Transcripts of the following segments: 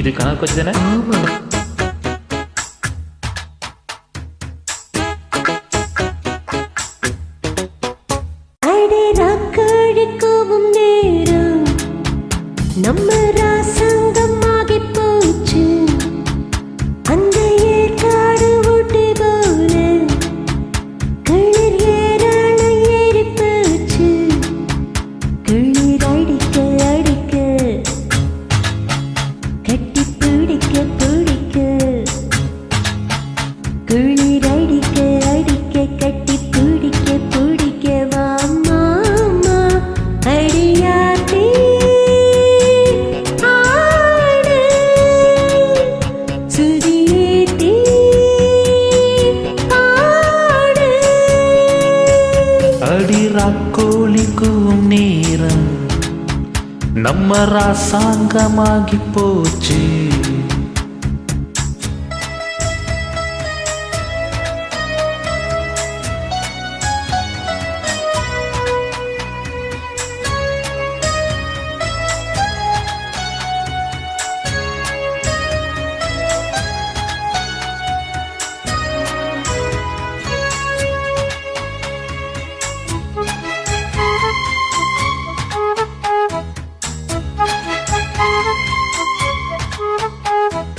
இப்படி கணக்கு வச்சுதானே? நம்ம ராசங்கமாகி போச்சு அந்த ஏற்காடு ஊட்டி போல கிளிர் ஏறான ஏறி போச்சு கிளிர் அடிக்க அடிக்க கட்டி பிடிக்க பிடிக்க கிளிர் அடிக்க அடிக்க கட்டி பிடிக்க பிடிக்க வாமா அடியாத்தே கோழிக்கும் நேரம் நம்ம ராசாங்கமாகி போச்சு.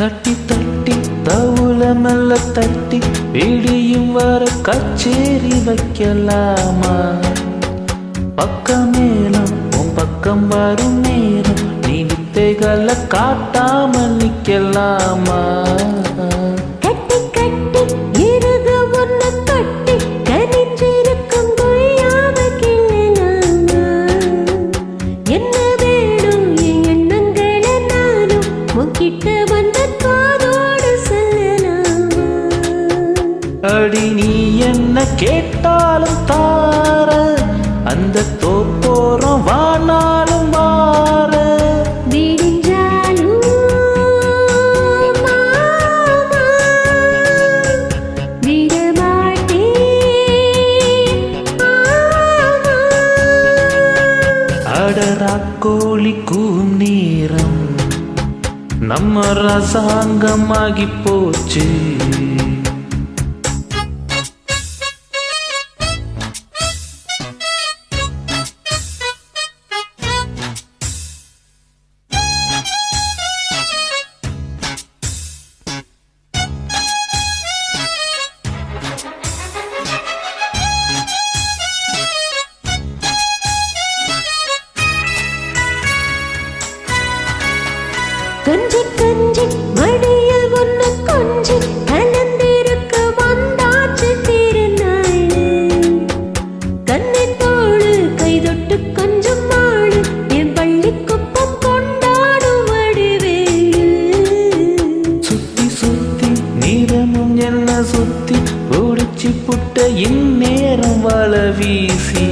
தட்டி தட்டி தவுல மெல்ல தட்டி விடியும் வர கச்சேரி வைக்கலாமா? பக்கம் மேலும் உன் பக்கம் வரும் நேரம் நீ வித்தைகளை காட்டாம நிக்கலாமா? கட்டி கட்டி இருக ஒன்ன கட்டி கனிஞ்சிருக்கும் கொய்யாம கிள்ளலாமா? என்ன வேணும் என் எண்ணங்களை நானும் உன்கிட்ட வந்த அடி நீ என்ன கேட்டாலும் தார அந்த தோப்போரம் வானாலும் மாற விடிஞ்சாலும் மாமா விடமாட்டே அடரா கோழிக்கும் நேரம் நம்ம ரசாங்கமாகி போச்சு. கஞ்சி கஞ்சி மடியில் ஒன்னு கொஞ்சி கலந்திருக்க வந்தாச்சு திருநாள் கண்ணின் தோடு கைதொட்டு கொஞ்சம் மாடு என் பள்ளி குப்பம் கொண்டாடும் வடிவேடு. சுத்தி சுத்தி நீரமும் என்ன சுத்தி ஓடிச்சு புட்ட இந்நேரம் வள வீசி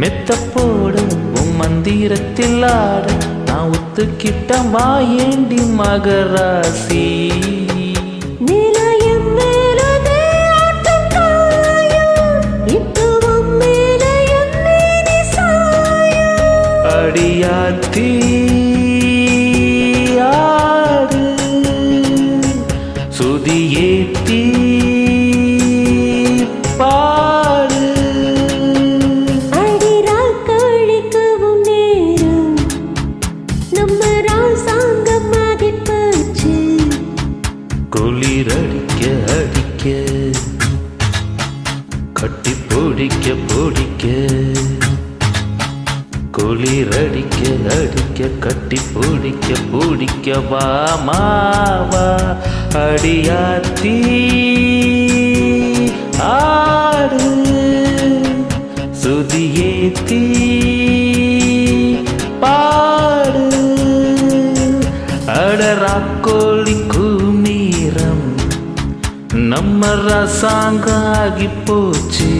மெத்த போட உன் மந்திரத்தில் ஆட நான் ஒத்துக்கிட்ட வாயேண்டி மகராசி. நிலையம் மேலதே ஆட்டம் காயம் இப்பவும் மேலையும் நீ சாயம் அடியாத்தி ஆடு சுதியேத்தி பாடு. குளிர் அடிக்க அடிக்க கட்டி பிடிக்க பிடிக்க குளிர் அடிக்க அடிக்க கட்டி பிடிக்க பிடிக்க வா மாவா அடியாத்தி ஆடு சுதியேத்தி பாடு. அடரா கோழிக்கும் நேரம் நம்ம ரசாங்கம் ஆகி போச்சு.